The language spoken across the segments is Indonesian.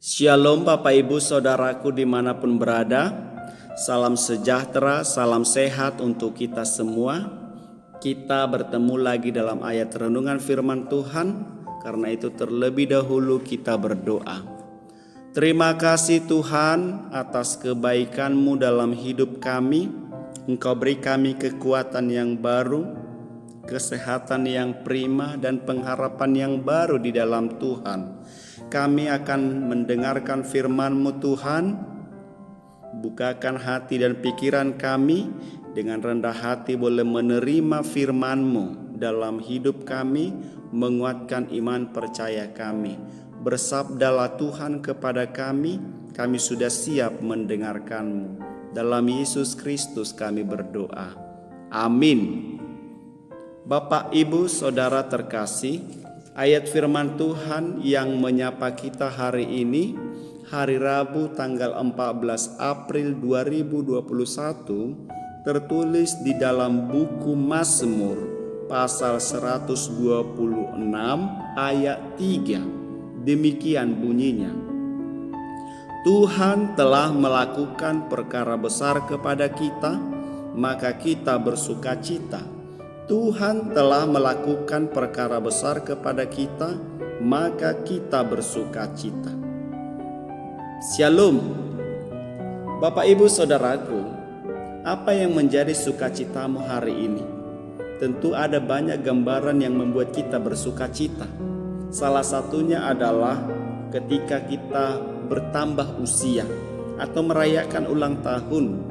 Shalom Bapak Ibu Saudaraku dimanapun berada. Salam sejahtera, salam sehat untuk kita semua. Kita bertemu lagi dalam ayat renungan firman Tuhan. Karena itu terlebih dahulu kita berdoa. Terima kasih Tuhan atas kebaikan-Mu dalam hidup kami. Engkau beri kami kekuatan yang baru, kesehatan yang prima, dan pengharapan yang baru di dalam Tuhan. Kami akan mendengarkan firman-Mu Tuhan. Bukakan hati dan pikiran kami, dengan rendah hati boleh menerima firman-Mu dalam hidup kami, menguatkan iman percaya kami. Bersabdalah Tuhan kepada kami sudah siap mendengarkan-Mu. Dalam Yesus Kristus kami berdoa. Amin. Bapak, Ibu, Saudara terkasih, ayat firman Tuhan yang menyapa kita hari ini, hari Rabu tanggal 14 April 2021, tertulis di dalam buku Mazmur pasal 126 ayat 3. Demikian bunyinya. Tuhan telah melakukan perkara besar kepada kita, maka kita bersukacita. Tuhan telah melakukan perkara besar kepada kita, maka kita bersukacita. Shalom. Bapak Ibu Saudaraku, apa yang menjadi sukacitamu hari ini? Tentu ada banyak gambaran yang membuat kita bersukacita. Salah satunya adalah ketika kita bertambah usia atau merayakan ulang tahun,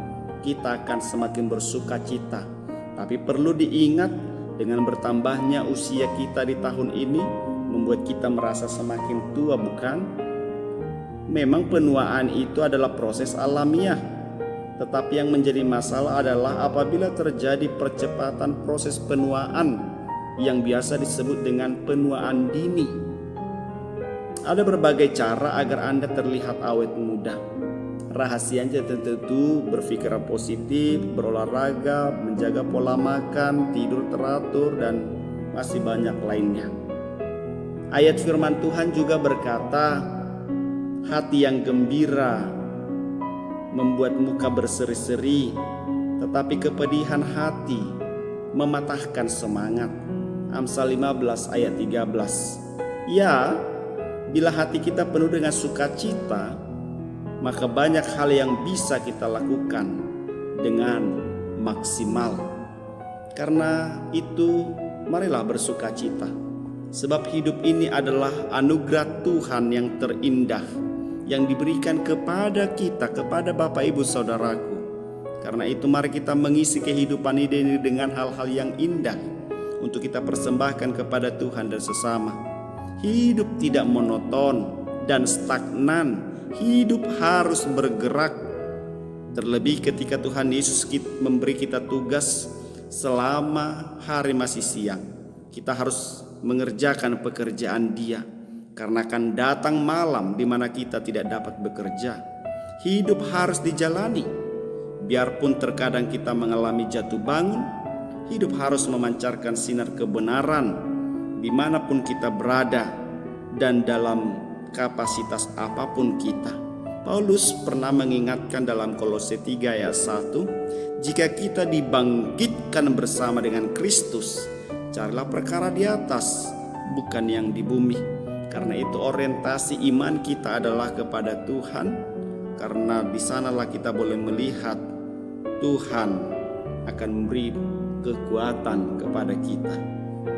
kita akan semakin bersukacita. Tapi perlu diingat, dengan bertambahnya usia kita di tahun ini membuat kita merasa semakin tua, bukan? Memang penuaan itu adalah proses alamiah, tetapi yang menjadi masalah adalah apabila terjadi percepatan proses penuaan yang biasa disebut dengan penuaan dini. Ada berbagai cara agar Anda terlihat awet muda. Rahasianya tentu berpikir positif, berolahraga, menjaga pola makan, tidur teratur, dan masih banyak lainnya. Ayat firman Tuhan juga berkata, hati yang gembira membuat muka berseri-seri, tetapi kepedihan hati mematahkan semangat. Amsal 15 ayat 13. Ya, bila hati kita penuh dengan sukacita, maka banyak hal yang bisa kita lakukan dengan maksimal. Karena itu, marilah bersukacita. Sebab hidup ini adalah anugerah Tuhan yang terindah yang diberikan kepada kita, kepada Bapak Ibu Saudaraku. Karena itu mari kita mengisi kehidupan ini dengan hal-hal yang indah untuk kita persembahkan kepada Tuhan dan sesama. Hidup tidak monoton dan stagnan. Hidup harus bergerak. Terlebih ketika Tuhan Yesus memberi kita tugas selama hari masih siang. Kita harus mengerjakan pekerjaan Dia, karena akan datang malam di mana kita tidak dapat bekerja. Hidup harus dijalani. Biarpun terkadang kita mengalami jatuh bangun, hidup harus memancarkan sinar kebenaran dimanapun kita berada dan dalam kapasitas apapun kita. Paulus pernah mengingatkan dalam Kolose 3 ayat 1, jika kita dibangkitkan bersama dengan Kristus, carilah perkara di atas, bukan yang di bumi. Karena itu orientasi iman kita adalah kepada Tuhan, karena di sanalah kita boleh melihat Tuhan akan memberi kekuatan kepada kita.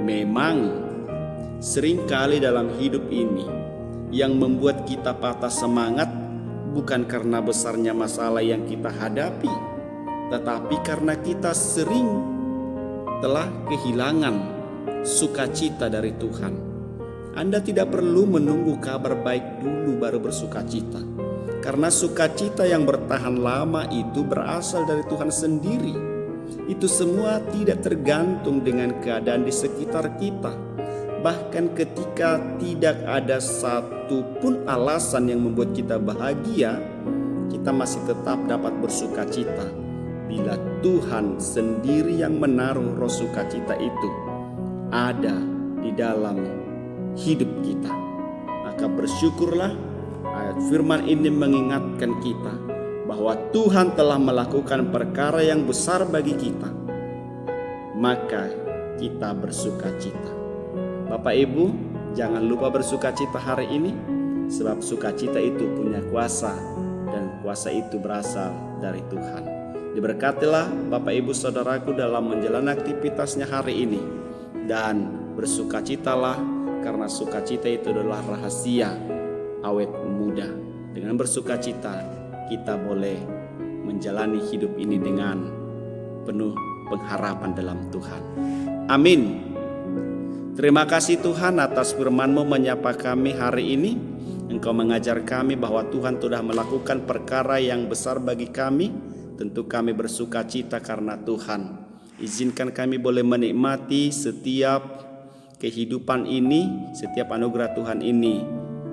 Memang seringkali dalam hidup ini yang membuat kita patah semangat bukan karena besarnya masalah yang kita hadapi, tetapi karena kita sering telah kehilangan sukacita dari Tuhan. Anda tidak perlu menunggu kabar baik dulu baru bersukacita, karena sukacita yang bertahan lama itu berasal dari Tuhan sendiri. Itu semua tidak tergantung dengan keadaan di sekitar kita. Bahkan ketika tidak ada satu pun alasan yang membuat kita bahagia, kita masih tetap dapat bersukacita bila Tuhan sendiri yang menaruh roh sukacita itu ada di dalam hidup kita. Maka bersyukurlah Ayat firman ini mengingatkan kita bahwa Tuhan telah melakukan perkara yang besar bagi kita, maka kita bersuka cita. Bapak Ibu, jangan lupa bersuka cita hari ini, sebab sukacita itu punya kuasa, dan kuasa itu berasal dari Tuhan. Diberkatilah Bapak Ibu Saudaraku dalam menjalani aktivitasnya hari ini, dan bersukacitalah karena sukacita itu adalah rahasia awet muda. Dengan bersukacita kita boleh menjalani hidup ini dengan penuh pengharapan dalam Tuhan. Amin. Terima kasih Tuhan atas firman-Mu menyapa kami hari ini. Engkau mengajar kami bahwa Tuhan sudah melakukan perkara yang besar bagi kami. Tentu kami bersuka cita karena Tuhan. Izinkan kami boleh menikmati setiap kehidupan ini, setiap anugerah Tuhan ini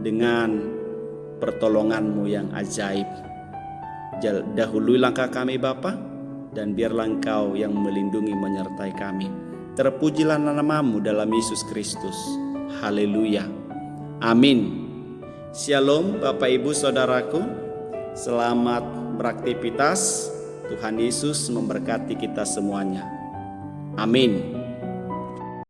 dengan pertolongan-Mu yang ajaib. Dahului langkah kami Bapa, dan biarlah Engkau yang melindungi menyertai kami. Terpujilah nama-Mu dalam Yesus Kristus. Haleluya. Amin. Shalom Bapak Ibu Saudaraku. Selamat beraktivitas. Tuhan Yesus memberkati kita semuanya. Amin.